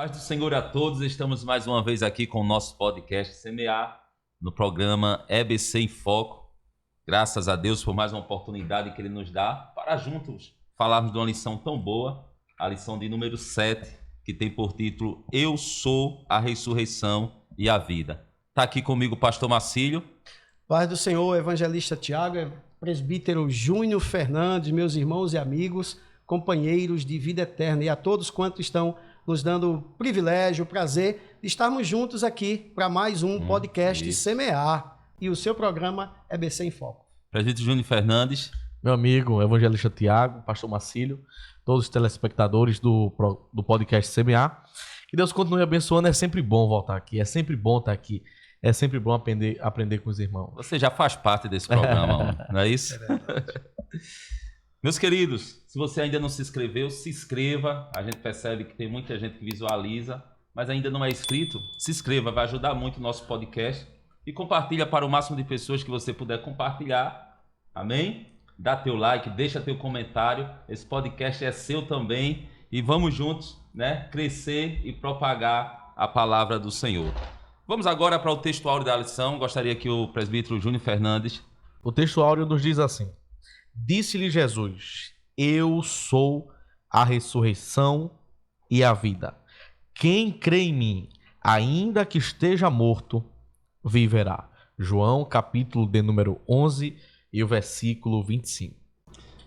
Paz do Senhor a todos, estamos mais uma vez aqui com o nosso podcast Semear, no programa EBC em Foco. Graças a Deus por mais uma oportunidade que Ele nos dá para juntos falarmos de uma lição tão boa, a lição de número 7, que tem por título Eu Sou a Ressurreição e a Vida. Está aqui comigo o pastor Marcílio. Paz do Senhor, evangelista Tiago, presbítero Júnior Fernandes, meus irmãos e amigos, companheiros de vida eterna, e a todos quantos estão nos dando o privilégio, o prazer de estarmos juntos aqui para mais um podcast isso. Semear e o seu programa EBC em Foco. Presbítero Júnior Fernandes. Meu amigo, evangelista Tiago, pastor Marcílio, todos os telespectadores do podcast Semear. Que Deus continue abençoando, é sempre bom voltar aqui, é sempre bom estar aqui, é sempre bom aprender com os irmãos. Você já faz parte desse programa, não é isso? É verdade. Meus queridos, se você ainda não se inscreveu, se inscreva. A gente percebe que tem muita gente que visualiza, mas ainda não é inscrito. Se inscreva, vai ajudar muito o nosso podcast. E compartilha para o máximo de pessoas que você puder compartilhar. Amém? Dá teu like, deixa teu comentário. Esse podcast é seu também. E vamos juntos, né, crescer e propagar a palavra do Senhor. Vamos agora para o texto áureo da lição. Gostaria que o presbítero Júnior Fernandes... O texto áureo nos diz assim: Disse-lhe Jesus, eu sou a ressurreição e a vida. Quem crê em mim, ainda que esteja morto, viverá. João, capítulo de número 11 e o versículo 25.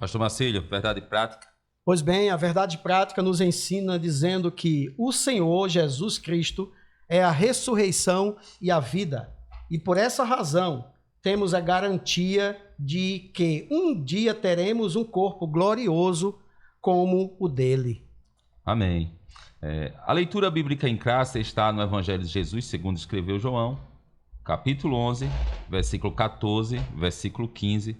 Pastor Marcílio, verdade prática? Pois bem, a verdade prática nos ensina dizendo que o Senhor Jesus Cristo é a ressurreição e a vida. E por essa razão, temos a garantia de que um dia teremos um corpo glorioso como o dele. Amém. A leitura bíblica em classe está no Evangelho de Jesus, segundo escreveu João, capítulo 11, versículo 14, versículo 15,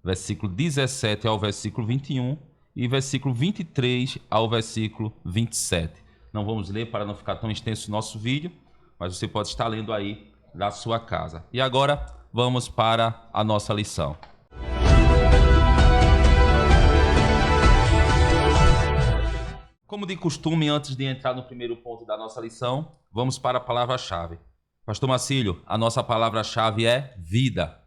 versículo 17 ao versículo 21 e versículo 23 ao versículo 27. Não vamos ler para não ficar tão extenso o nosso vídeo, mas você pode estar lendo aí da sua casa. E agora vamos para a nossa lição. Como de costume, antes de entrar no primeiro ponto da nossa lição, vamos para a palavra-chave. Pastor Marcílio, a nossa palavra-chave é vida.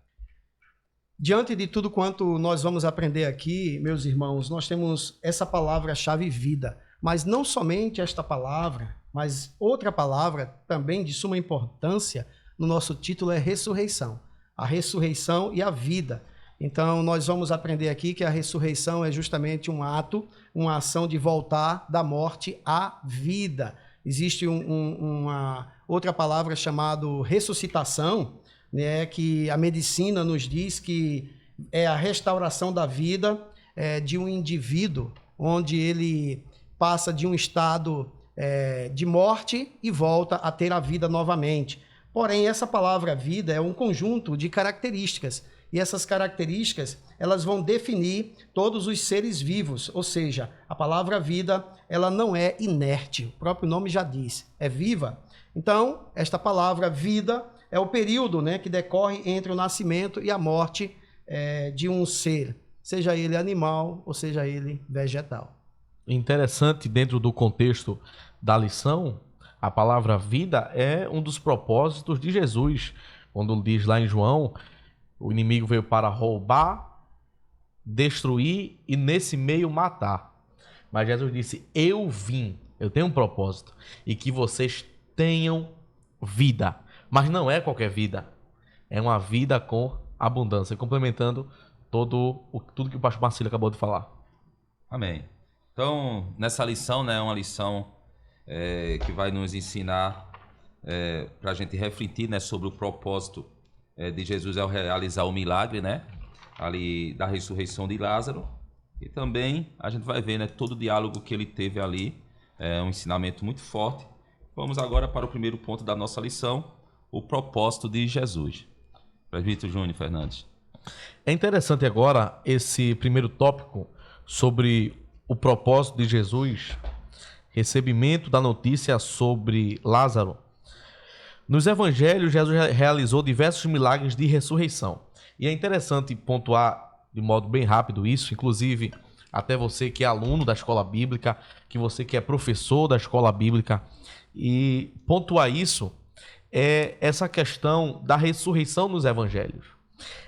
Diante de tudo quanto nós vamos aprender aqui, meus irmãos, nós temos essa palavra-chave vida. Mas não somente esta palavra, mas outra palavra também de suma importância no nosso título é ressurreição. A ressurreição e a vida. Então, nós vamos aprender aqui que a ressurreição é justamente um ato, uma ação de voltar da morte à vida. Existe uma outra palavra chamada ressuscitação, né, que a medicina nos diz que é a restauração da vida de um indivíduo, onde ele passa de um estado de morte e volta a ter a vida novamente. Porém, essa palavra vida é um conjunto de características, e essas características elas vão definir todos os seres vivos, ou seja, a palavra vida ela não é inerte, o próprio nome já diz, é viva. Então, esta palavra vida é o período, né, que decorre entre o nascimento e a morte de um ser, seja ele animal ou seja ele vegetal. Interessante, dentro do contexto da lição, a palavra vida é um dos propósitos de Jesus, quando diz lá em João, o inimigo veio para roubar, destruir e nesse meio matar. Mas Jesus disse, eu vim, eu tenho um propósito, e que vocês tenham vida. Mas não é qualquer vida, é uma vida com abundância, complementando tudo que o pastor Marcílio acabou de falar. Amém. Então, nessa lição, né, é uma lição que vai nos ensinar para a gente refletir, né, sobre o propósito de Jesus ao realizar o milagre, né, ali da ressurreição de Lázaro. E também a gente vai ver, né, todo o diálogo que ele teve ali, um ensinamento muito forte. Vamos agora para o primeiro ponto da nossa lição, o propósito de Jesus. Presbítero Júnior Fernandes. É interessante agora esse primeiro tópico sobre o propósito de Jesus, recebimento da notícia sobre Lázaro. Nos evangelhos, Jesus realizou diversos milagres de ressurreição. E é interessante pontuar de modo bem rápido isso, inclusive até você que é aluno da escola bíblica, que você que é professor da escola bíblica, e pontuar isso é essa questão da ressurreição nos evangelhos.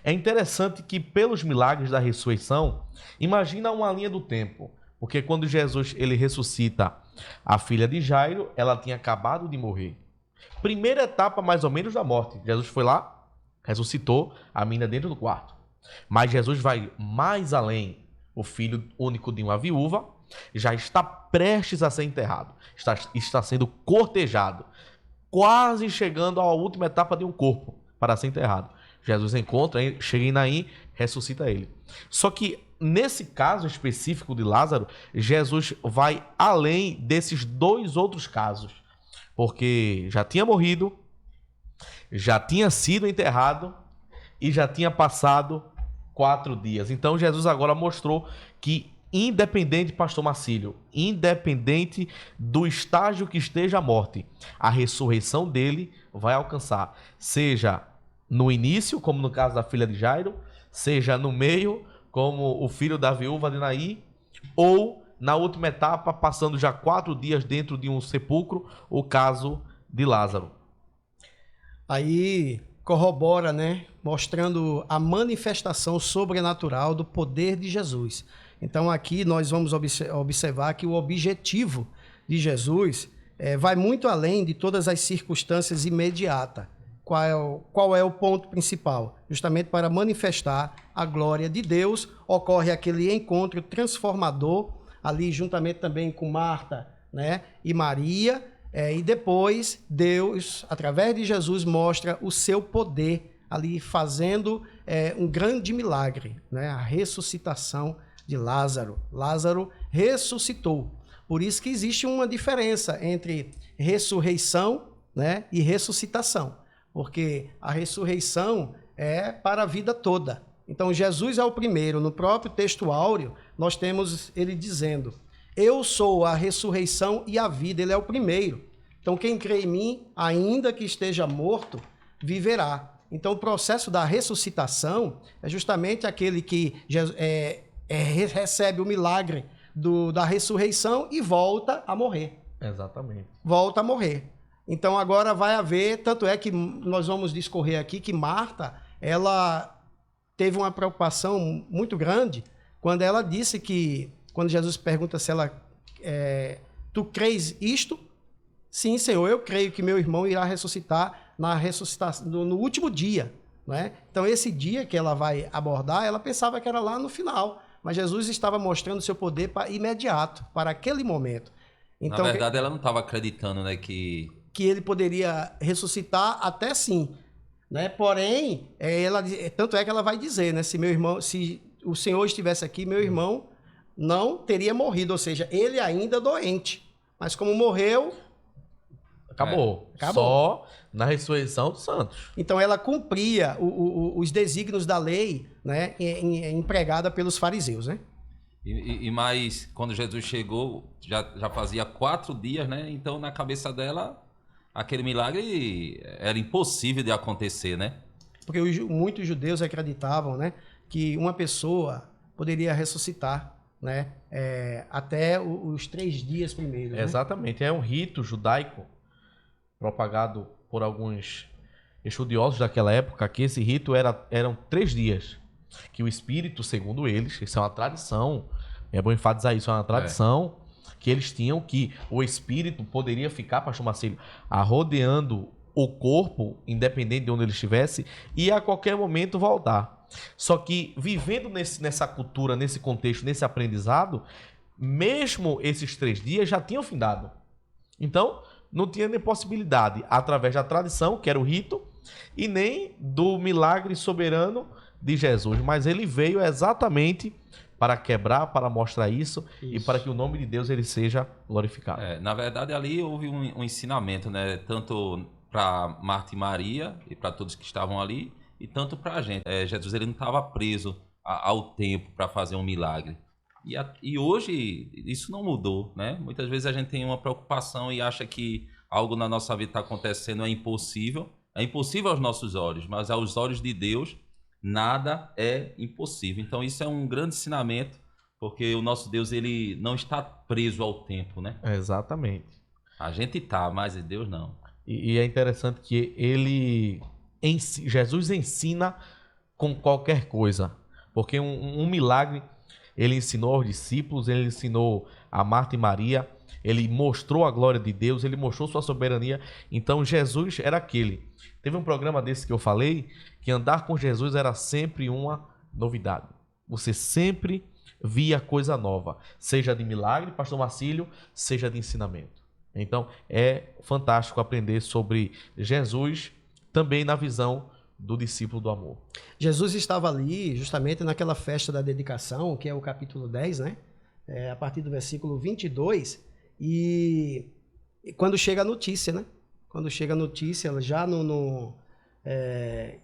É interessante que pelos milagres da ressurreição, imagina uma linha do tempo, porque quando Jesus ele ressuscita a filha de Jairo, ela tinha acabado de morrer. Primeira etapa mais ou menos da morte. Jesus foi lá, ressuscitou a menina dentro do quarto. Mas Jesus vai mais além. O filho único de uma viúva já está prestes a ser enterrado. Está sendo cortejado. Quase chegando à última etapa de um corpo para ser enterrado. Jesus encontra, chega em Naim, ressuscita ele. Só que nesse caso específico de Lázaro, Jesus vai além desses dois outros casos. Porque já tinha morrido, já tinha sido enterrado e já tinha passado 4 dias. Então Jesus agora mostrou que independente, pastor Marcílio, independente do estágio que esteja a morte, a ressurreição dele vai alcançar, seja no início, como no caso da filha de Jairo, seja no meio, como o filho da viúva de Naim, ou na última etapa, passando já 4 dias dentro de um sepulcro, o caso de Lázaro. Aí corrobora, né? Mostrando a manifestação sobrenatural do poder de Jesus. Então aqui nós vamos observar que o objetivo de Jesus vai muito além de todas as circunstâncias imediatas. Qual é o ponto principal? Justamente para manifestar a glória de Deus, ocorre aquele encontro transformador, ali juntamente também com Marta, né, e Maria, e depois Deus, através de Jesus, mostra o seu poder ali fazendo um grande milagre, né, a ressuscitação de Lázaro. Lázaro ressuscitou. Por isso que existe uma diferença entre ressurreição, né, e ressuscitação, porque a ressurreição é para a vida toda. Então Jesus é o primeiro. No próprio texto áureo, nós temos ele dizendo: eu sou a ressurreição e a vida. Ele é o primeiro. Então quem crê em mim, ainda que esteja morto, viverá. Então o processo da ressuscitação é justamente aquele que recebe o milagre da ressurreição e volta a morrer. Exatamente. Volta a morrer. Então agora vai haver, tanto é que nós vamos discorrer aqui que Marta, ela teve uma preocupação muito grande quando ela disse que, quando Jesus pergunta se ela, tu crês isto? Sim, Senhor, eu creio que meu irmão irá ressuscitar no último dia. Não é? Então esse dia que ela vai abordar, ela pensava que era lá no final, mas Jesus estava mostrando seu poder imediato, para aquele momento. Então, na verdade, ela não estava acreditando, né, que ele poderia ressuscitar, até sim, né? Porém, tanto é que ela vai dizer, né? Se o Senhor estivesse aqui, meu irmão não teria morrido, ou seja, ele ainda doente, mas como morreu, acabou. Só na ressurreição dos santos. Então ela cumpria os desígnios da lei, né, empregada pelos fariseus, né? E mais, quando Jesus chegou, já fazia 4 dias, né? Então na cabeça dela, aquele milagre era impossível de acontecer, né? Porque muitos judeus acreditavam, né, que uma pessoa poderia ressuscitar, né, até os 3 dias primeiros. Exatamente, né? É um rito judaico propagado por alguns estudiosos daquela época, que esse rito eram 3 dias, que o Espírito, segundo eles, isso é uma tradição, é bom enfatizar isso, é uma tradição que eles tinham, que o Espírito poderia ficar, pastor Marcílio, rodeando o corpo, independente de onde ele estivesse, e a qualquer momento voltar. Só que vivendo nessa cultura, nesse contexto, nesse aprendizado, mesmo esses 3 dias já tinham findado. Então, não tinha nem possibilidade, através da tradição, que era o rito, e nem do milagre soberano de Jesus. Mas ele veio exatamente para quebrar, para mostrar isso. E para que o nome de Deus ele seja glorificado. Na verdade, ali houve um ensinamento, né? Tanto para Marta e Maria e para todos que estavam ali, e tanto para a gente. Jesus ele não estava preso ao tempo para fazer um milagre. E hoje isso não mudou, né? Muitas vezes a gente tem uma preocupação e acha que algo na nossa vida está acontecendo é impossível. É impossível aos nossos olhos, mas aos olhos de Deus nada é impossível. Então isso é um grande ensinamento Porque o nosso Deus, ele não está preso ao tempo, né? Exatamente. A gente tá, mas Deus não. E é interessante que Jesus ensina com qualquer coisa. Porque um milagre, ele ensinou aos discípulos, ele ensinou a Marta e Maria, ele mostrou a glória de Deus, ele mostrou sua soberania. Então Jesus era aquele. Teve um programa desse que eu falei, que andar com Jesus era sempre uma novidade. Você sempre via coisa nova, seja de milagre, pastor Marcílio, seja de ensinamento. Então é fantástico aprender sobre Jesus também na visão do discípulo do amor. Jesus estava ali justamente naquela festa da dedicação, que é o capítulo 10, né? A partir do versículo 22, e quando chega a notícia, né? Quando chega a notícia, já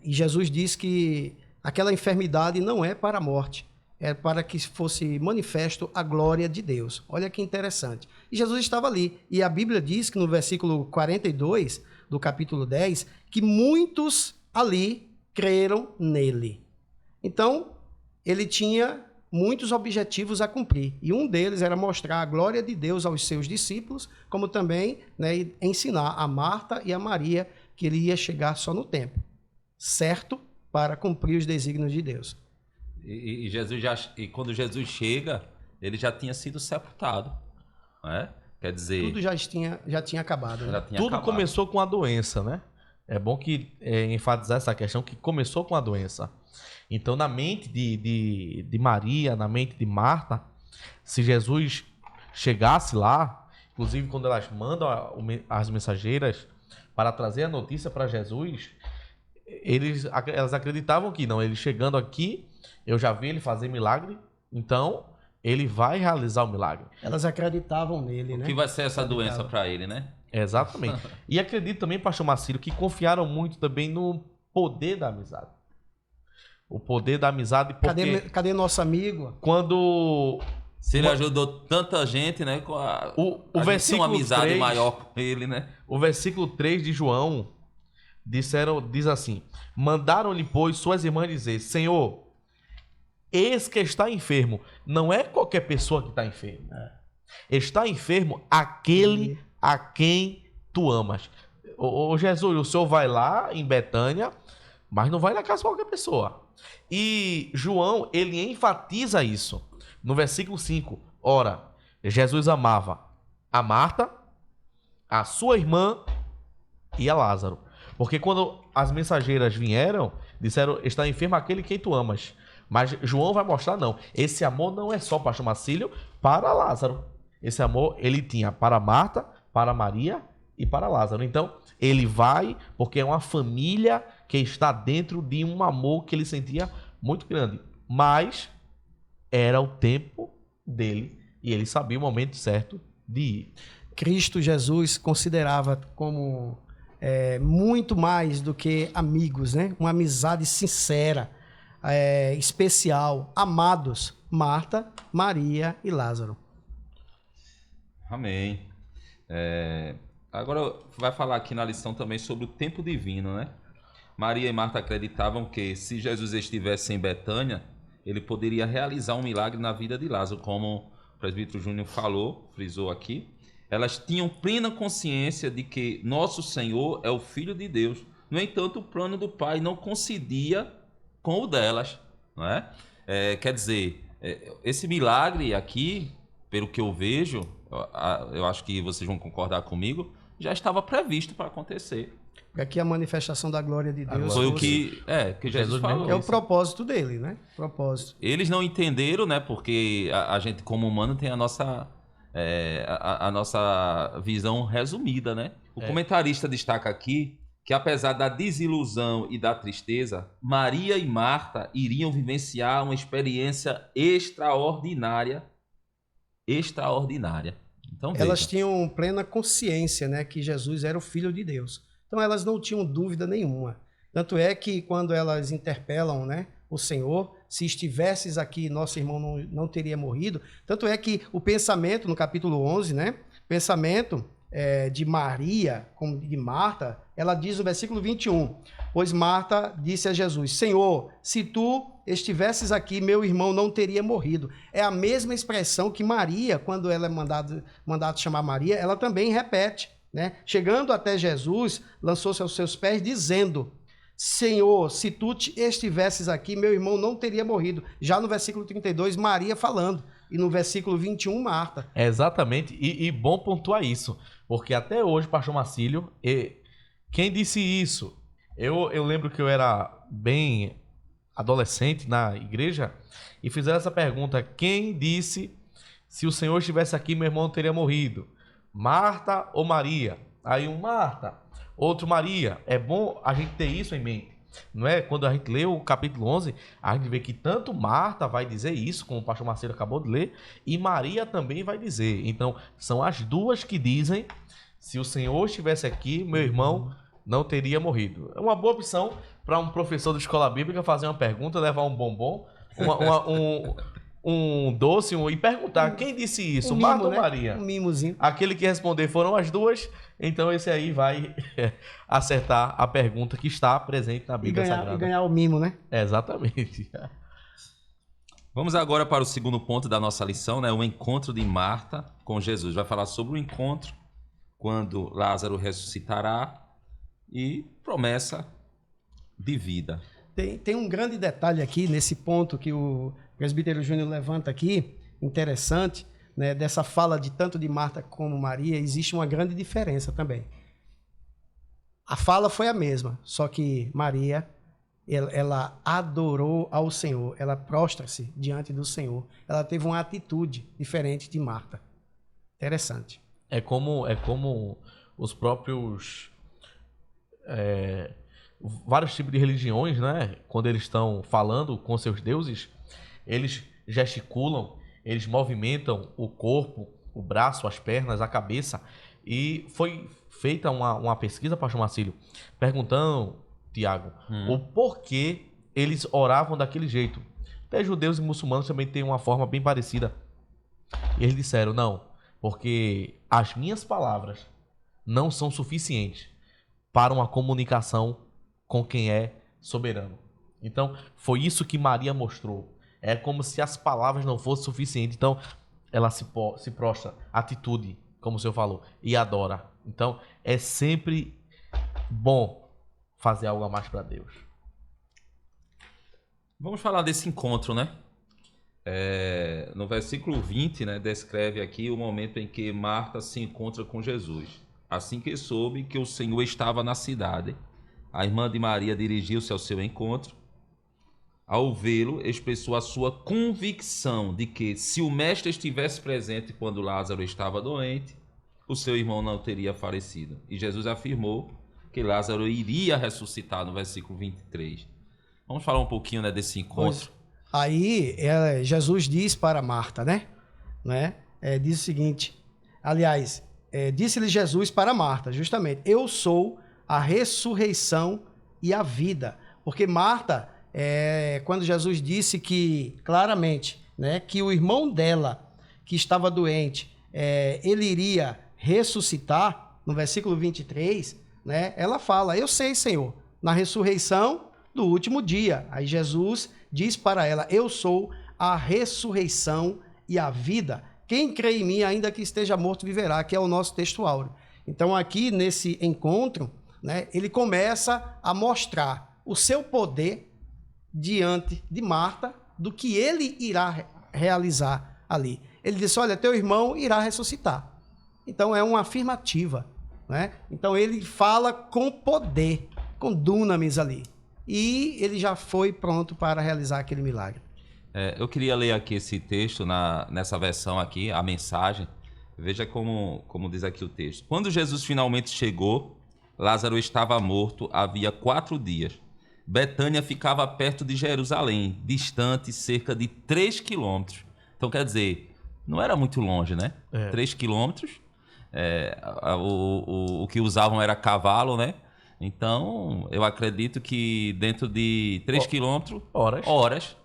e Jesus diz que aquela enfermidade não é para a morte, é para que fosse manifesto a glória de Deus. Olha que interessante. E Jesus estava ali. E a Bíblia diz que no versículo 42 do capítulo 10, que muitos ali creram nele. Então, ele tinha muitos objetivos a cumprir. E um deles era mostrar a glória de Deus aos seus discípulos, como também, né, ensinar a Marta e a Maria que ele ia chegar só no tempo certo para cumprir os desígnios de Deus. E quando Jesus chega, ele já tinha sido sepultado, né? Quer dizer, tudo já tinha acabado. Né? Tudo começou com a doença, né? É bom que enfatizar essa questão que começou com a doença. Então, na mente de Maria, na mente de Marta, se Jesus chegasse lá, inclusive quando elas mandam as mensageiras para trazer a notícia para Jesus, elas acreditavam que não, ele chegando aqui, eu já vi ele fazer milagre, então ele vai realizar o milagre. Elas acreditavam nele, né? O que vai ser essa doença para ele, né? Exatamente. E acredito também, pastor Marcílio, que confiaram muito também no poder da amizade. O poder da amizade, porque... Cadê nosso amigo? Quando... Se ele ajudou tanta gente, né? O versículo tem uma amizade 3, maior com ele, né? O versículo 3 de João diz assim: mandaram-lhe, pois, suas irmãs dizer: Senhor, eis que está enfermo. Não é qualquer pessoa que está enfermo. Está enfermo aquele a quem tu amas. Ô Jesus, o senhor vai lá em Betânia, mas não vai na casa de qualquer pessoa. E João, ele enfatiza isso no versículo 5. Ora, Jesus amava a Marta, a sua irmã e a Lázaro. Porque quando as mensageiras vieram, disseram: está enfermo aquele quem tu amas. Mas João vai mostrar, não. Esse amor não é só, pastor Marcílio, para Lázaro. Esse amor ele tinha para Marta, para Maria e para Lázaro. Então, ele vai porque é uma família que está dentro de um amor que ele sentia muito grande. Mas era o tempo dele e ele sabia o momento certo de ir. Cristo Jesus considerava como muito mais do que amigos, né? Uma amizade sincera, especial, amados, Marta, Maria e Lázaro. Amém. Agora vai falar aqui na lição também sobre o tempo divino, né? Maria e Marta acreditavam que se Jesus estivesse em Betânia, ele poderia realizar um milagre na vida de Lázaro, como o presbítero Júnior falou, frisou aqui. Elas tinham plena consciência de que nosso Senhor é o Filho de Deus. No entanto, o plano do Pai não coincidia com o delas, não é? Quer dizer, esse milagre aqui, pelo que eu vejo, eu acho que vocês vão concordar comigo, já estava previsto para acontecer. Aqui a manifestação da glória de Deus foi o que Jesus falou. É o propósito dele, né? Propósito. Eles não entenderam, né? Porque a gente, como humano, tem a nossa visão resumida, né? O comentarista destaca aqui que, apesar da desilusão e da tristeza, Maria e Marta iriam vivenciar uma experiência extraordinária. Então, elas tinham plena consciência, né, que Jesus era o Filho de Deus. Então elas não tinham dúvida nenhuma. Tanto é que quando elas interpelam, né, o Senhor, se estivesses aqui, nosso irmão não teria morrido. Tanto é que o pensamento, no capítulo 11, né, pensamento de Maria como de Marta, ela diz no versículo 21, pois Marta disse a Jesus, Senhor, se tu estivesses aqui, meu irmão não teria morrido. É a mesma expressão que Maria, quando ela é mandado chamar Maria, ela também repete, né? Chegando até Jesus, lançou-se aos seus pés, dizendo, Senhor, se tu estivesses aqui, meu irmão não teria morrido. Já no versículo 32, Maria falando. E no versículo 21, Marta. Exatamente. E bom pontuar isso. Porque até hoje, pastor Marcílio, quem disse isso? Eu lembro que eu era bem adolescente na igreja e fizeram essa pergunta. Quem disse se o Senhor estivesse aqui, meu irmão não teria morrido? Marta ou Maria? Aí Marta, outro Maria. É bom a gente ter isso em mente. Não é? Quando a gente lê o capítulo 11, a gente vê que tanto Marta vai dizer isso, como o pastor Marcelo acabou de ler, e Maria também vai dizer. Então, são as duas que dizem, se o Senhor estivesse aqui, meu irmão não teria morrido. É uma boa opção para um professor de escola bíblica fazer uma pergunta, levar um bombom, um doce e perguntar quem disse isso, mimo, Marta ou né? Maria? Um mimozinho. Aquele que responder foram as duas, então esse aí vai acertar a pergunta que está presente na Bíblia Sagrada. E ganhar o mimo, né? Exatamente. Vamos agora para o segundo ponto da nossa lição, né? O encontro de Marta com Jesus. Vai falar sobre o encontro, quando Lázaro ressuscitará e promessa de vida. Tem um grande detalhe aqui nesse ponto que o presbítero Júnior levanta aqui, interessante, né, dessa fala de tanto de Marta como Maria, existe uma grande diferença também. A fala foi a mesma, só que Maria, ela adorou ao Senhor, ela prostra-se diante do Senhor, ela teve uma atitude diferente de Marta. Interessante. É como os próprios vários tipos de religiões, né? Quando eles estão falando com seus deuses, eles gesticulam, eles movimentam o corpo, o braço, as pernas, a cabeça. E foi feita uma pesquisa, pastor Marcílio, perguntando, Tiago, o porquê eles oravam daquele jeito. Até judeus e muçulmanos também têm uma forma bem parecida. E eles disseram, não, porque as minhas palavras não são suficientes para uma comunicação com quem é soberano. Então, foi isso que Maria mostrou. É como se as palavras não fossem suficientes. Então, ela se prostra, atitude, como o senhor falou, e adora. Então, é sempre bom fazer algo a mais para Deus. Vamos falar desse encontro, né? No versículo 20, né, descreve aqui o momento em que Marta se encontra com Jesus. Assim que soube que o Senhor estava na cidade, a irmã de Maria dirigiu-se ao seu encontro. Ao vê-lo, expressou a sua convicção de que, se o mestre estivesse presente quando Lázaro estava doente, o seu irmão não teria falecido. E Jesus afirmou que Lázaro iria ressuscitar no versículo 23. Vamos falar um pouquinho, né, desse encontro. Aí, Jesus diz para Marta, né? Diz o seguinte, aliás, disse-lhe Jesus para Marta, justamente, eu sou a ressurreição e a vida. Porque Marta, quando Jesus disse que, claramente, né, que o irmão dela, que estava doente, ele iria ressuscitar, no versículo 23, né, ela fala, eu sei, Senhor, na ressurreição do último dia. Aí Jesus diz para ela, eu sou a ressurreição e a vida. Quem crê em mim, ainda que esteja morto, viverá, que é o nosso texto áureo. Então, aqui nesse encontro, né, ele começa a mostrar o seu poder diante de Marta, do que ele irá realizar ali. Ele disse, olha, teu irmão irá ressuscitar. Então, é uma afirmativa, né? Então, ele fala com poder, com dunamis ali. E ele já foi pronto para realizar aquele milagre. Eu queria ler aqui esse texto, nessa versão aqui, a mensagem. Veja como diz aqui o texto. Quando Jesus finalmente chegou, Lázaro estava morto havia 4 dias. Betânia ficava perto de Jerusalém, distante cerca de 3 quilômetros. Então, quer dizer, não era muito longe, né? 3 quilômetros. O que usavam era cavalo, né? Então, eu acredito que dentro de 3 quilômetros, horas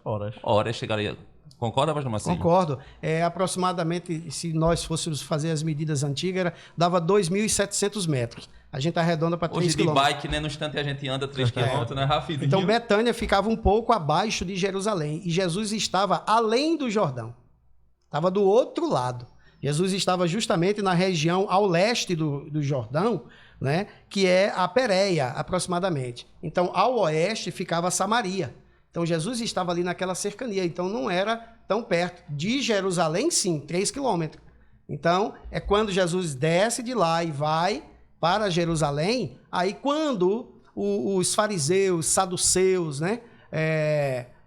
chegaria, Concorda, pastor Marcelo? Concordo. Aproximadamente, se nós fôssemos fazer as medidas antigas, dava 2.700 metros. A gente arredonda para 3 Hoje de quilômetros. bike, né? No instante a gente anda 3 quilômetros, né? Rapidinho. Então, Betânia ficava um pouco abaixo de Jerusalém. E Jesus estava além do Jordão. Estava do outro lado. Jesus estava justamente na região ao leste do Jordão, né? Que é a Pérea, aproximadamente. Então, ao oeste ficava Samaria. Então, Jesus estava ali naquela cercania. Então, não era tão perto. De Jerusalém, sim, 3 quilômetros. Então, é quando Jesus desce de lá e vai para Jerusalém, aí quando os fariseus, saduceus, né,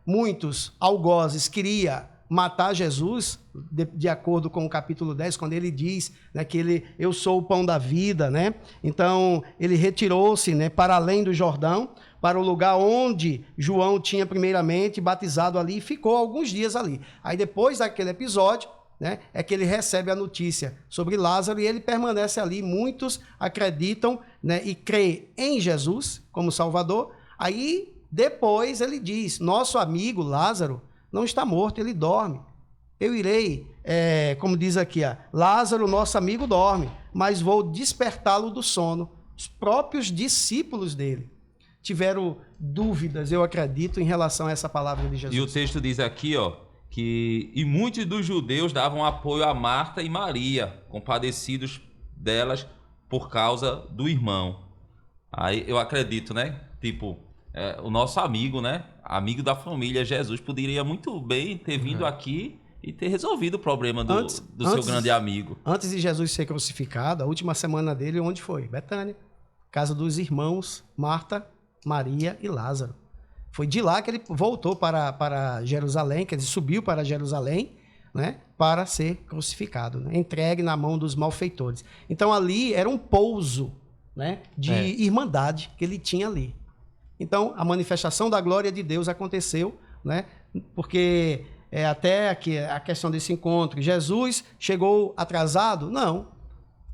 muitos algozes queriam matar Jesus, de acordo com o capítulo 10, quando ele diz, né, que eu sou o pão da vida, né? Então, ele retirou-se, né, para além do Jordão, para o lugar onde João tinha primeiramente batizado ali e ficou alguns dias ali. Aí depois daquele episódio, né, é que ele recebe a notícia sobre Lázaro e ele permanece ali. Muitos acreditam, né, e creem em Jesus como Salvador. Aí depois ele diz, nosso amigo Lázaro não está morto, ele dorme. Eu irei, como diz aqui, Lázaro, nosso amigo, dorme, mas vou despertá-lo do sono. Os próprios discípulos dele tiveram dúvidas, eu acredito, em relação a essa palavra de Jesus. E o texto diz aqui, ó, e muitos dos judeus davam apoio a Marta e Maria, compadecidos delas por causa do irmão. Aí eu acredito, né? Tipo, o nosso amigo, né? Amigo da família, Jesus, poderia muito bem ter vindo aqui e ter resolvido o problema do seu grande amigo. Antes de Jesus ser crucificado, a última semana dele, onde foi? Betânia. Casa dos irmãos Marta, Maria e Lázaro. Foi de lá que ele voltou para Jerusalém, quer dizer, subiu para Jerusalém, né, para ser crucificado, né, entregue na mão dos malfeitores. Então ali era um pouso, né, de irmandade que ele tinha ali. Então a manifestação da glória de Deus aconteceu, né, porque até aqui a questão desse encontro, Jesus chegou atrasado? Não.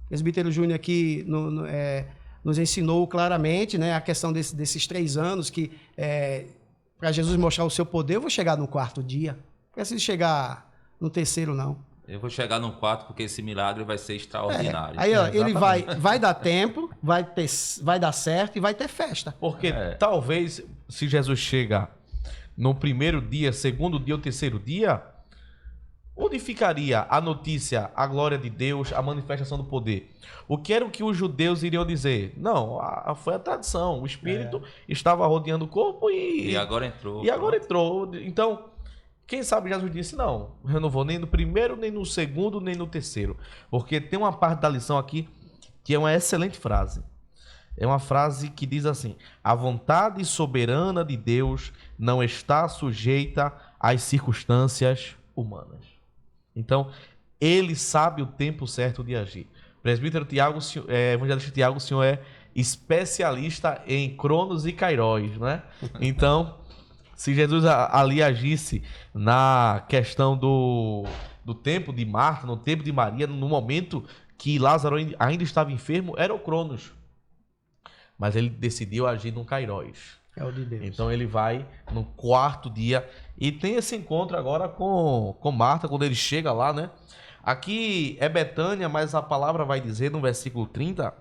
O presbítero Júnior aqui nos ensinou claramente, né, a questão desses 3 anos, que para Jesus mostrar o seu poder, eu vou chegar no 4º dia. Não preciso chegar no 3º, não. Eu vou chegar no 4º porque esse milagre vai ser extraordinário. Aí ó, ele vai dar tempo, vai dar certo e vai ter festa. Porque talvez, se Jesus chega no 1º dia, 2º dia ou 3º dia, onde ficaria a notícia, a glória de Deus, a manifestação do poder? O que era o que os judeus iriam dizer? Não, foi a tradição. O Espírito estava rodeando o corpo e agora entrou. E agora entrou. Então, quem sabe Jesus disse, não, eu não vou nem no 1º, nem no 2º, nem no 3º. Porque tem uma parte da lição aqui que é uma excelente frase. É uma frase que diz assim: a vontade soberana de Deus não está sujeita às circunstâncias humanas. Então, ele sabe o tempo certo de agir. Presbítero Tiago, evangelista Tiago, o senhor é especialista em Cronos e Kairos, né? Então, se Jesus ali agisse na questão do tempo de Marta, no tempo de Maria, no momento que Lázaro ainda estava enfermo, era o Cronos. Mas ele decidiu agir no Kairos. É o de Deus. Então ele vai no 4º dia e tem esse encontro agora com Marta, quando ele chega lá, né? Aqui é Betânia, mas a palavra vai dizer no versículo 30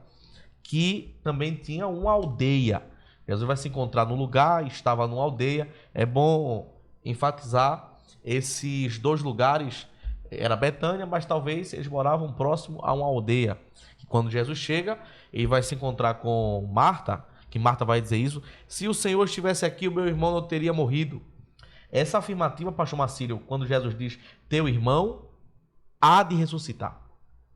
que também tinha uma aldeia. Jesus vai se encontrar no lugar, estava numa aldeia. É bom enfatizar esses 2 lugares. Era Betânia, mas talvez eles moravam próximo a uma aldeia. E quando Jesus chega, ele vai se encontrar com Marta, que Marta vai dizer isso: se o Senhor estivesse aqui, o meu irmão não teria morrido. Essa afirmativa, pastor Marcílio, quando Jesus diz, teu irmão há de ressuscitar.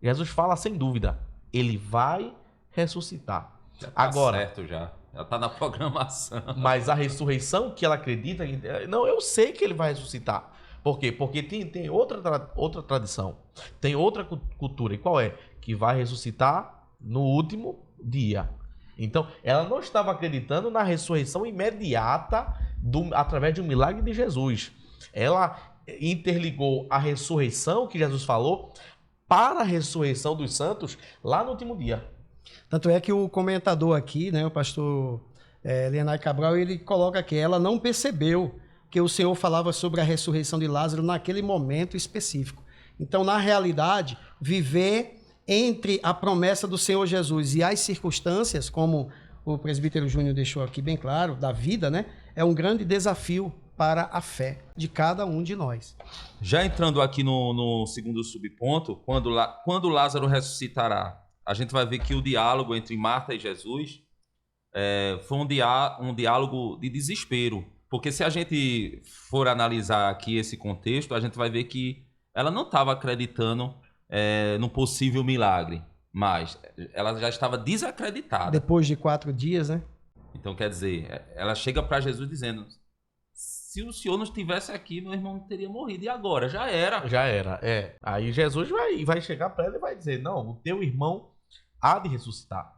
Jesus fala sem dúvida, ele vai ressuscitar. Já tá agora, certo já está na programação. Mas a ressurreição que ela acredita, não, eu sei que ele vai ressuscitar. Por quê? Porque tem outra tradição, tem outra cultura. E qual é? Que vai ressuscitar no último dia. Então, ela não estava acreditando na ressurreição imediata através de um milagre de Jesus. Ela interligou a ressurreição que Jesus falou para a ressurreição dos santos lá no último dia. Tanto é que o comentador aqui, né, o pastor Leonardo Cabral, ele coloca que ela não percebeu porque o Senhor falava sobre a ressurreição de Lázaro naquele momento específico. Então, na realidade, viver entre a promessa do Senhor Jesus e as circunstâncias, como o presbítero Júnior deixou aqui bem claro, da vida, né? É um grande desafio para a fé de cada um de nós. Já entrando aqui no segundo subponto, quando Lázaro ressuscitará, a gente vai ver que o diálogo entre Marta e Jesus foi um diálogo de desespero. Porque se a gente for analisar aqui esse contexto, a gente vai ver que ela não estava acreditando no possível milagre, mas ela já estava desacreditada. Depois de 4 dias, né? Então, quer dizer, ela chega para Jesus dizendo: se o senhor não estivesse aqui, meu irmão não teria morrido. E agora? Já era. Já era, Aí Jesus vai chegar para ela e vai dizer: não, o teu irmão há de ressuscitar.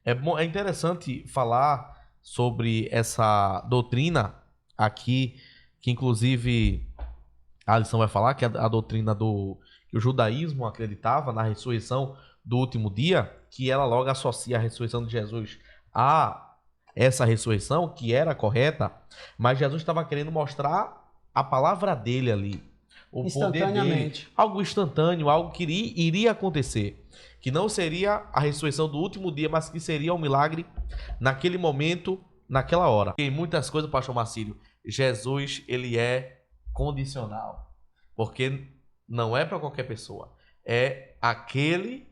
É interessante falar sobre essa doutrina aqui, que inclusive a lição vai falar, que é a doutrina que o judaísmo acreditava na ressurreição do último dia, que ela logo associa a ressurreição de Jesus a essa ressurreição, que era correta, mas Jesus estava querendo mostrar a palavra dele ali, o poder dele, algo instantâneo, algo que iria acontecer, que não seria a ressurreição do último dia, mas que seria um milagre naquele momento, naquela hora. Tem muitas coisas, pastor Marcílio, Jesus, ele é condicional, porque não é para qualquer pessoa, é aquele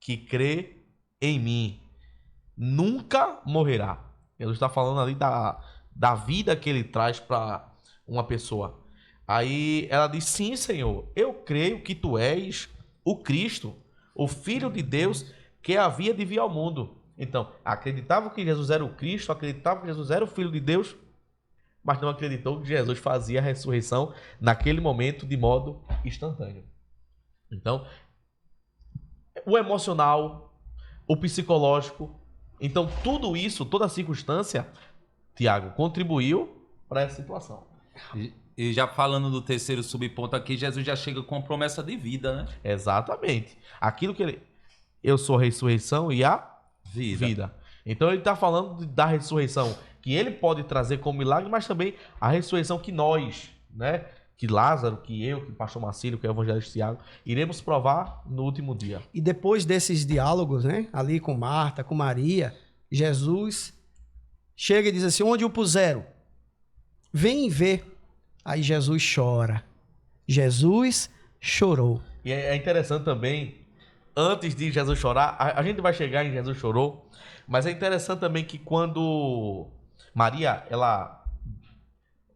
que crê em mim nunca morrerá. Jesus está falando ali da vida que ele traz para uma pessoa. Aí ela diz: sim, Senhor, eu creio que tu és o Cristo, o Filho de Deus que havia de vir ao mundo. Então, acreditava que Jesus era o Cristo, acreditava que Jesus era o Filho de Deus, mas não acreditou que Jesus fazia a ressurreição naquele momento de modo instantâneo. Então, o emocional, o psicológico, então tudo isso, toda a circunstância, Tiago, contribuiu para essa situação. E já falando do terceiro subponto aqui, Jesus já chega com a promessa de vida, né? Exatamente. Aquilo que eu sou a ressurreição e a vida. Então ele está falando da ressurreição que ele pode trazer como milagre, mas também a ressurreição que nós, né? Que Lázaro, que eu, que o pastor Marcílio, que é o evangelista Tiago, iremos provar no último dia. E depois desses diálogos, né? Ali com Marta, com Maria, Jesus chega e diz assim: onde o puseram? Vem ver. Aí Jesus chora. Jesus chorou. E é interessante também, antes de Jesus chorar, a gente vai chegar em Jesus chorou, mas é interessante também que quando Maria, ela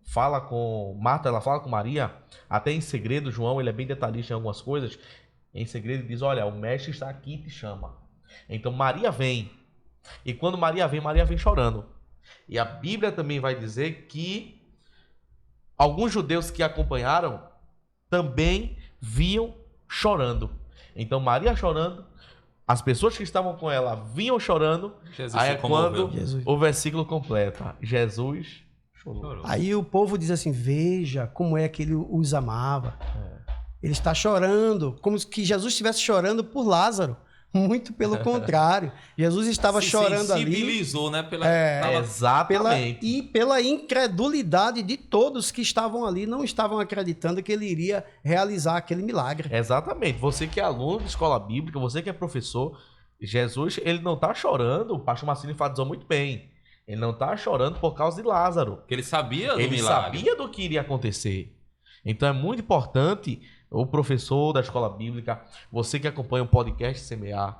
fala com Marta, ela fala com Maria, até em segredo, João, ele é bem detalhista em algumas coisas, em segredo ele diz: olha, o mestre está aqui e te chama. Então Maria vem, e quando Maria vem chorando. E a Bíblia também vai dizer que alguns judeus que acompanharam também vinham chorando. Então Maria chorando, as pessoas que estavam com ela vinham chorando. Jesus, aí é quando o versículo completa: Jesus chorou. Aí o povo diz assim: veja como é que ele os amava. Ele está chorando, como que Jesus estivesse chorando por Lázaro. Muito pelo contrário. Jesus estava chorando ali. Sensibilizou, né? Exatamente. Pela incredulidade de todos que estavam ali, não estavam acreditando que ele iria realizar aquele milagre. Exatamente. Você que é aluno de escola bíblica, você que é professor, Jesus, ele não está chorando, o pastor Marcílio enfatizou muito bem, ele não está chorando por causa de Lázaro. Porque ele sabia do milagre. Ele sabia do que iria acontecer. Então é muito importante o professor da escola bíblica, você que acompanha o podcast Semear,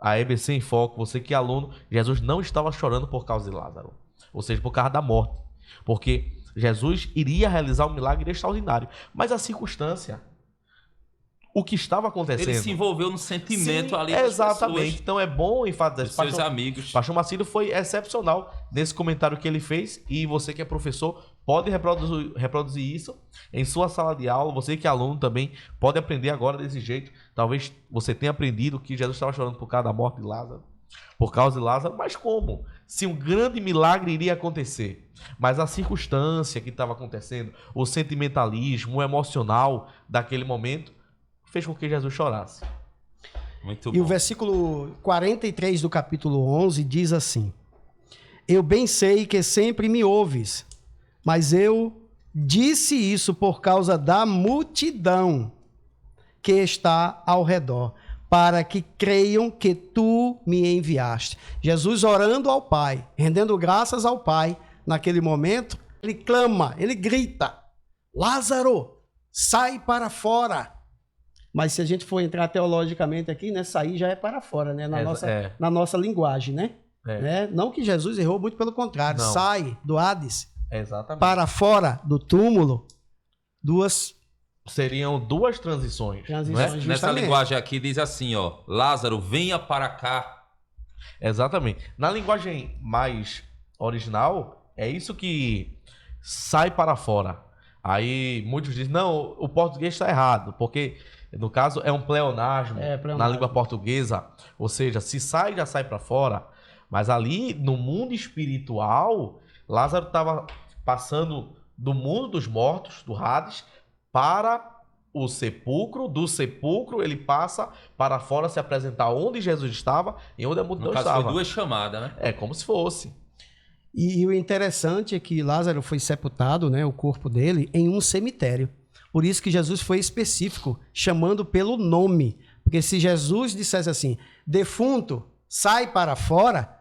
a EBC em Foco, você que é aluno, Jesus não estava chorando por causa de Lázaro, ou seja, por causa da morte, porque Jesus iria realizar um milagre extraordinário, mas a circunstância, o que estava acontecendo... Ele se envolveu no sentimento. Sim, ali das exatamente. Pessoas. Então é bom enfatizar isso. Seus amigos. Pastor Marcílio foi excepcional nesse comentário que ele fez, e você que é professor pode reproduzir isso em sua sala de aula. Você que é aluno também pode aprender agora desse jeito. Talvez você tenha aprendido que Jesus estava chorando por causa da morte de Lázaro, por causa de Lázaro, mas como? Se um grande milagre iria acontecer, mas a circunstância que estava acontecendo, o sentimentalismo, o emocional daquele momento, fez com que Jesus chorasse. Muito bom. E o versículo 43 do capítulo 11 diz assim: eu bem sei que sempre me ouves, mas eu Disse isso por causa da multidão que está ao redor, para que creiam que tu me enviaste. Jesus orando ao Pai, rendendo graças ao Pai, naquele momento, ele clama, ele grita, Lázaro, sai para fora. Mas se a gente for entrar teologicamente aqui, né, sair já é para fora, né, na nossa linguagem, né? Não que Jesus errou, muito pelo contrário, não. Sai do Hades, para fora do túmulo, seriam duas transições. Nessa linguagem aqui diz assim, ó, Lázaro, venha para cá. Exatamente. Na linguagem mais original, é isso que sai para fora. Aí muitos dizem, não, o português está errado, porque no caso é um pleonasmo, na língua portuguesa, ou seja, se sai, já sai para fora. Mas ali, no mundo espiritual, Lázaro estava passando do mundo dos mortos, do Hades, para o sepulcro. Do sepulcro, ele passa para fora se apresentar onde Jesus estava e onde a multidão estava. No caso, foi duas chamadas, né? É, como se fosse. E o interessante é que Lázaro foi sepultado, né, o corpo dele, em um cemitério. Por isso que Jesus foi específico, chamando pelo nome. Porque se Jesus dissesse assim, defunto, sai para fora,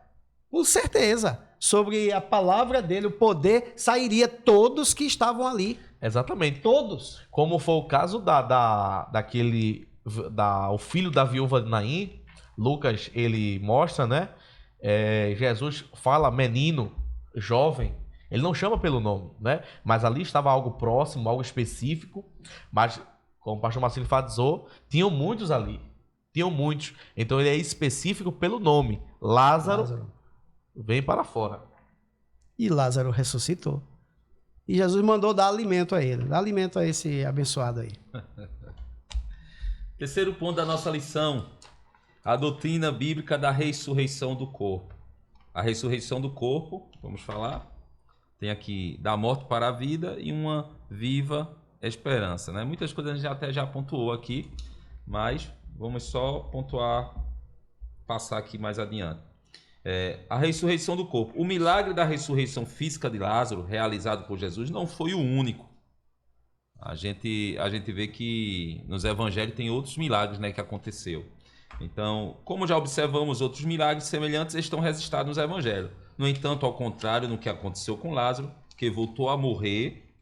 com certeza, sobre a palavra dele, o poder, sairia todos que estavam ali. Exatamente. Todos. Como foi o caso o filho da viúva de Naim, Lucas, ele mostra, né? Jesus fala menino, jovem, ele não chama pelo nome, né? Mas ali estava algo próximo, algo específico, mas, como o pastor Marcelo enfatizou, tinham muitos ali, então ele é específico pelo nome, Lázaro. Vem para fora. E Lázaro ressuscitou. E Jesus mandou dar alimento a ele. Dá alimento a esse abençoado aí. Terceiro ponto da nossa lição. A doutrina bíblica da ressurreição do corpo. A ressurreição do corpo, vamos falar, tem aqui da morte para a vida e uma viva esperança, né? Muitas coisas a gente até já pontuou aqui, mas vamos só pontuar, passar aqui mais adiante. A ressurreição do corpo. O milagre da ressurreição física de Lázaro, realizado por Jesus, não foi o único. A gente vê que nos evangelhos tem outros milagres, né, que aconteceu. Então, como já observamos, outros milagres semelhantes estão registrados nos evangelhos. No entanto, ao contrário no que aconteceu com Lázaro, que voltou a morrer,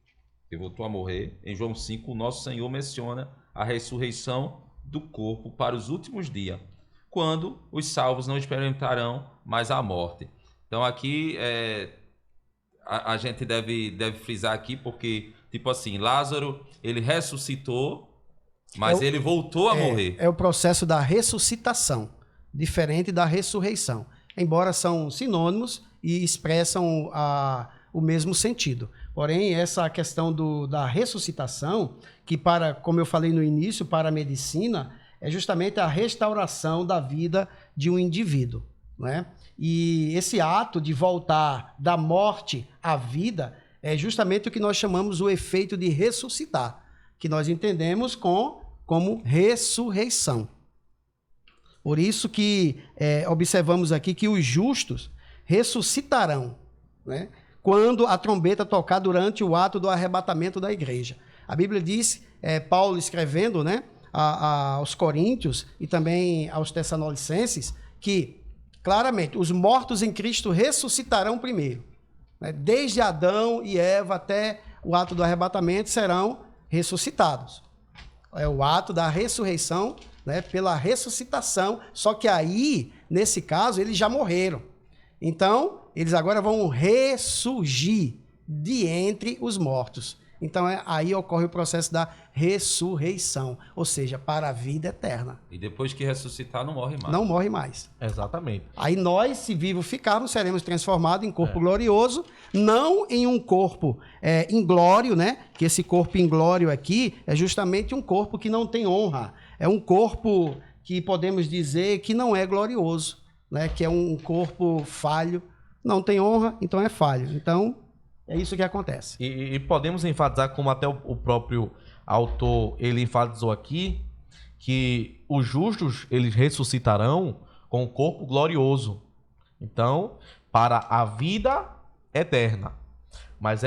em João 5, o nosso Senhor menciona a ressurreição do corpo para os últimos dias, quando os salvos não experimentarão mais a morte. Então aqui a gente deve frisar aqui, porque, tipo assim, Lázaro, ele ressuscitou, mas ele voltou a morrer. É o processo da ressuscitação, diferente da ressurreição. Embora são sinônimos e expressam o mesmo sentido. Porém, essa questão da ressuscitação, que como eu falei no início, para a medicina, é justamente a restauração da vida de um indivíduo, né? E esse ato de voltar da morte à vida é justamente o que nós chamamos o efeito de ressuscitar, que nós entendemos como ressurreição. Por isso que observamos aqui que os justos ressuscitarão, né, quando a trombeta tocar durante o ato do arrebatamento da igreja. A Bíblia diz, Paulo escrevendo, né, aos Coríntios e também aos Tessalonicenses, que claramente os mortos em Cristo ressuscitarão primeiro, né? Desde Adão e Eva até o ato do arrebatamento serão ressuscitados. É o ato da ressurreição, né, pela ressuscitação, só que aí, nesse caso, eles já morreram. Então, eles agora vão ressurgir de entre os mortos. Então, aí ocorre o processo da ressurreição, ou seja, para a vida eterna. E depois que ressuscitar, não morre mais. Não morre mais. Exatamente. Aí nós, se vivos ficarmos, seremos transformados em corpo glorioso, não em um corpo inglório, né? Que esse corpo inglório aqui é justamente um corpo que não tem honra. É um corpo que podemos dizer que não é glorioso, né? Que é um corpo falho, não tem honra, então é falho. Então, é isso que acontece. E podemos enfatizar, como até o próprio autor ele enfatizou aqui, que os justos eles ressuscitarão com o corpo glorioso. Então, para a vida eterna. Mas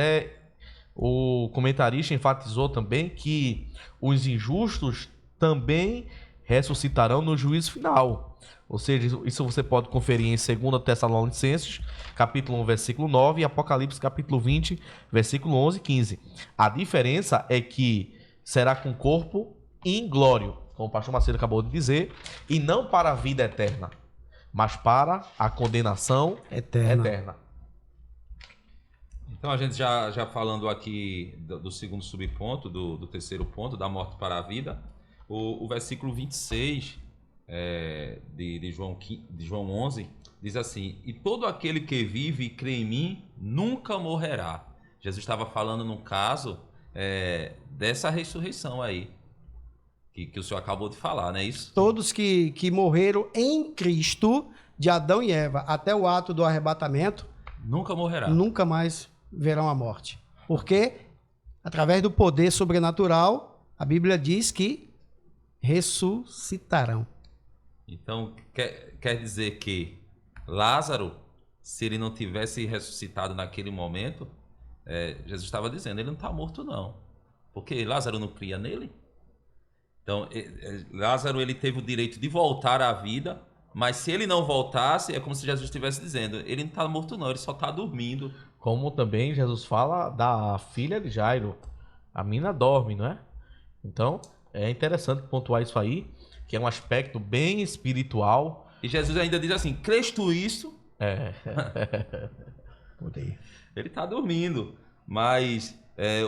o comentarista enfatizou também que os injustos também ressuscitarão no juízo final. Ou seja, isso você pode conferir em 2 Tessalonicenses, capítulo 1, versículo 9, e Apocalipse, capítulo 20, versículo 11 e 15. A diferença é que será com corpo inglório, como o pastor Macedo acabou de dizer, e não para a vida eterna, mas para a condenação eterna. Então a gente já falando aqui do segundo subponto, do terceiro ponto, da morte para a vida, o versículo 26 de João 11 diz assim: e todo aquele que vive e crê em mim nunca morrerá. Jesus estava falando num caso dessa ressurreição aí, que o senhor acabou de falar, não é isso? Todos que morreram em Cristo, de Adão e Eva, até o ato do arrebatamento, nunca morrerá. Nunca mais verão a morte. Porque, através do poder sobrenatural, a Bíblia diz que ressuscitarão. Então, quer dizer que Lázaro, se ele não tivesse ressuscitado naquele momento, Jesus estava dizendo, ele não está morto não. Porque Lázaro não cria nele. Então, Lázaro ele teve o direito de voltar à vida, mas se ele não voltasse, é como se Jesus estivesse dizendo, ele não está morto não, ele só está dormindo. Como também Jesus fala da filha de Jairo, a mina dorme, não é? Então, é interessante pontuar isso aí, que é um aspecto bem espiritual. E Jesus ainda diz assim, crês tu isso? Ele está dormindo, mas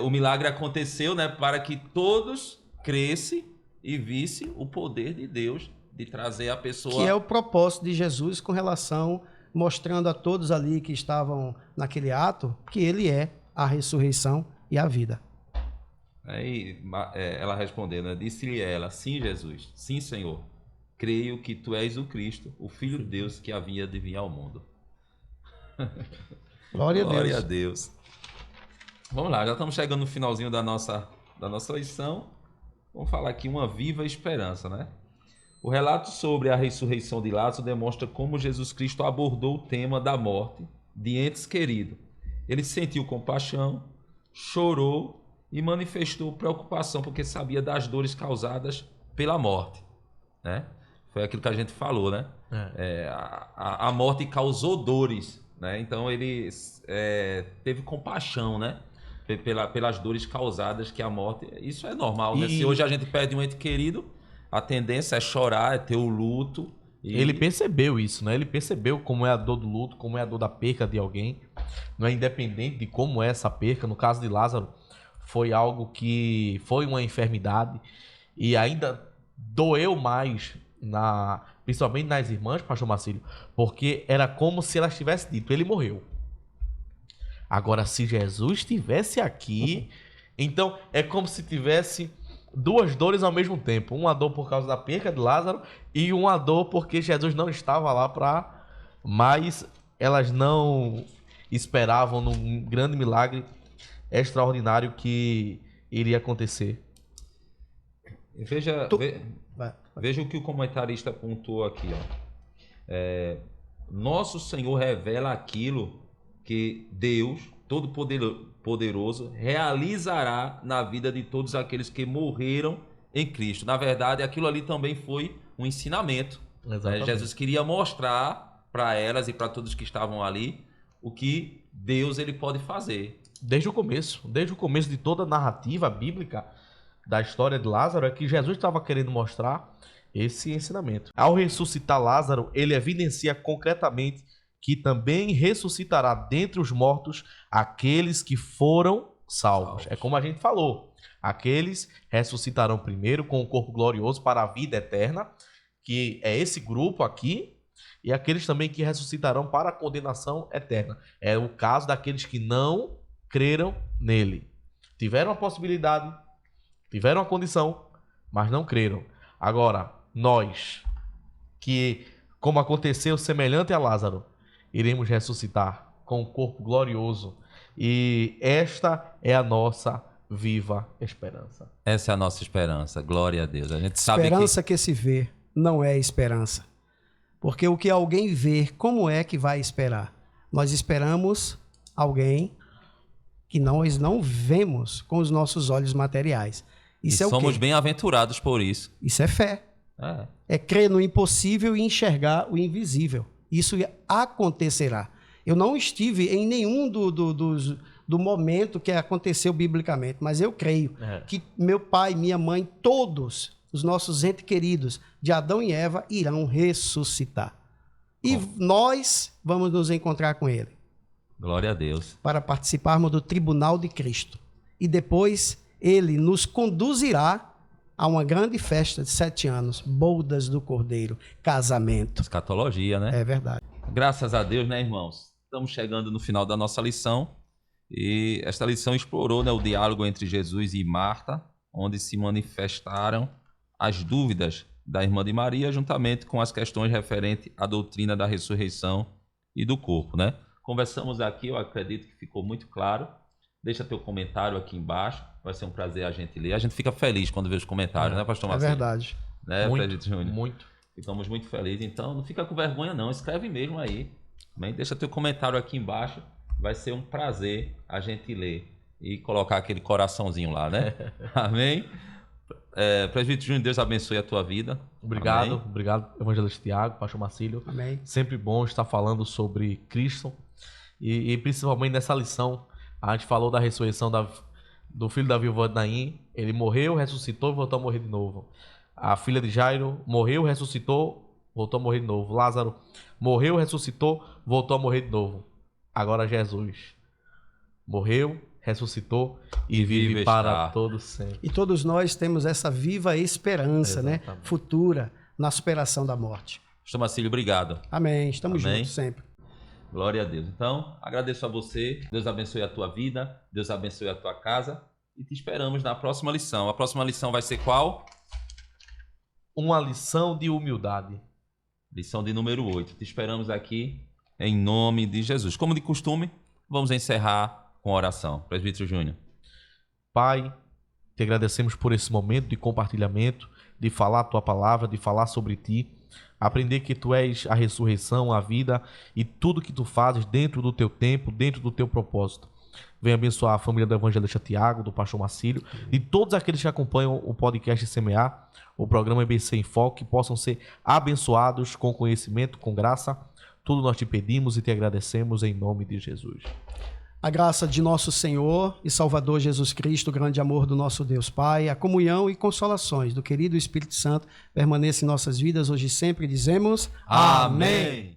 o milagre aconteceu, né, para que todos crescem e vissem o poder de Deus de trazer a pessoa... Que é o propósito de Jesus com relação, mostrando a todos ali que estavam naquele ato, que ele é a ressurreição e a vida. Aí ela respondendo, disse-lhe ela, sim Jesus, sim Senhor, creio que tu és o Cristo, o Filho de Deus que havia de vir ao mundo. Glória a Deus. Vamos lá, já estamos chegando no finalzinho da nossa lição. Vamos falar aqui uma viva esperança, né? O relato sobre a ressurreição de Lázaro demonstra como Jesus Cristo abordou o tema da morte de entes queridos. Ele sentiu compaixão, chorou e manifestou preocupação porque sabia das dores causadas pela morte, né? Foi aquilo que a gente falou, né? A morte causou dores, né? Então ele teve compaixão, né? Pelas dores causadas que a morte... Isso é normal, né? Se hoje a gente perde um ente querido, a tendência é chorar, é ter o luto. Ele percebeu isso, né? Ele percebeu como é a dor do luto, como é a dor da perca de alguém. Não é independente de como é essa perca. No caso de Lázaro, foi algo que foi uma enfermidade e ainda doeu mais, principalmente nas irmãs, pastor Marcílio, porque era como se elas tivessem dito, ele morreu. Agora, se Jesus estivesse aqui, então é como se tivesse duas dores ao mesmo tempo. Uma dor por causa da perca de Lázaro e uma dor porque Jesus não estava lá mas elas não esperavam num grande milagre extraordinário que iria acontecer. Veja o que o comentarista pontuou aqui, ó. Nosso Senhor revela aquilo que Deus, Todo-Poderoso, realizará na vida de todos aqueles que morreram em Cristo. Na verdade, aquilo ali também foi um ensinamento. Jesus queria mostrar para elas e para todos que estavam ali o que Deus ele pode fazer. Desde o começo de toda a narrativa bíblica da história de Lázaro, é que Jesus estava querendo mostrar esse ensinamento. Ao ressuscitar Lázaro, ele evidencia concretamente que também ressuscitará dentre os mortos aqueles que foram salvos. É como a gente falou, aqueles ressuscitarão primeiro com o corpo glorioso para a vida eterna, que é esse grupo aqui, e aqueles também que ressuscitarão para a condenação eterna. É o caso daqueles que não creram nele. Tiveram a possibilidade, tiveram a condição, mas não creram. Agora, nós, que como aconteceu semelhante a Lázaro, iremos ressuscitar com o corpo glorioso. E esta é a nossa viva esperança. Essa é a nossa esperança. Glória a Deus. A gente sabe esperança que se vê não é esperança. Porque o que alguém vê, como é que vai esperar? Nós esperamos alguém que nós não vemos com os nossos olhos materiais. Isso é o quê? Somos bem-aventurados por isso. Isso é fé. É crer no impossível e enxergar o invisível. Isso acontecerá. Eu não estive em nenhum do momento que aconteceu biblicamente, mas eu creio que meu pai, minha mãe, todos os nossos entes queridos de Adão e Eva irão ressuscitar. E nós vamos nos encontrar com ele. Glória a Deus. Para participarmos do tribunal de Cristo. E depois ele nos conduzirá a uma grande festa de 7 anos, bodas do Cordeiro, casamento. Escatologia, né? É verdade. Graças a Deus, né, irmãos? Estamos chegando no final da nossa lição. E esta lição explorou, né, o diálogo entre Jesus e Marta, onde se manifestaram as dúvidas da irmã de Maria, juntamente com as questões referentes à doutrina da ressurreição e do corpo, né? Conversamos aqui, eu acredito que ficou muito claro. Deixa teu comentário aqui embaixo, vai ser um prazer a gente ler. A gente fica feliz quando vê os comentários, né, pastor Marcelo? É verdade. Né, Muito, Júnior? muito. Ficamos muito felizes, então não fica com vergonha não, escreve mesmo aí. Deixa teu comentário aqui embaixo, vai ser um prazer a gente ler e colocar aquele coraçãozinho lá, né? Amém? Presbítero Júnior, Deus abençoe a tua vida. Obrigado, Amém? obrigado, evangelista Tiago, pastor Marcílio. Amém. Sempre bom estar falando sobre Cristo e principalmente nessa lição, a gente falou da ressurreição do filho da viúva de Naim. Ele morreu, ressuscitou e voltou a morrer de novo. A filha de Jairo morreu, ressuscitou, voltou a morrer de novo. Lázaro morreu, ressuscitou, voltou a morrer de novo. Agora Jesus morreu, ressuscitou e vive para todos sempre. E todos nós temos essa viva esperança, né? Exatamente. Futura, na superação da morte. Pastor Marcílio, obrigado. Amém. Estamos Amém. juntos sempre. Glória a Deus. Então, agradeço a você. Deus abençoe a tua vida. Deus abençoe a tua casa. E te esperamos na próxima lição. A próxima lição vai ser qual? Uma lição de humildade. Lição de número 8. Te esperamos aqui em nome de Jesus. Como de costume, vamos encerrar com oração. Presbítero Júnior. Pai, te agradecemos por esse momento de compartilhamento, de falar a tua palavra, de falar sobre ti, aprender que tu és a ressurreição, a vida e tudo que tu fazes dentro do teu tempo, dentro do teu propósito. Venha abençoar a família do evangelista Tiago, do pastor Marcílio e todos aqueles que acompanham o podcast Semear, o programa EBC em Foco, que possam ser abençoados com conhecimento, com graça. Tudo nós te pedimos e te agradecemos em nome de Jesus. A graça de nosso Senhor e Salvador Jesus Cristo, o grande amor do nosso Deus Pai, a comunhão e consolações do querido Espírito Santo permaneça em nossas vidas hoje e sempre. Dizemos Amém.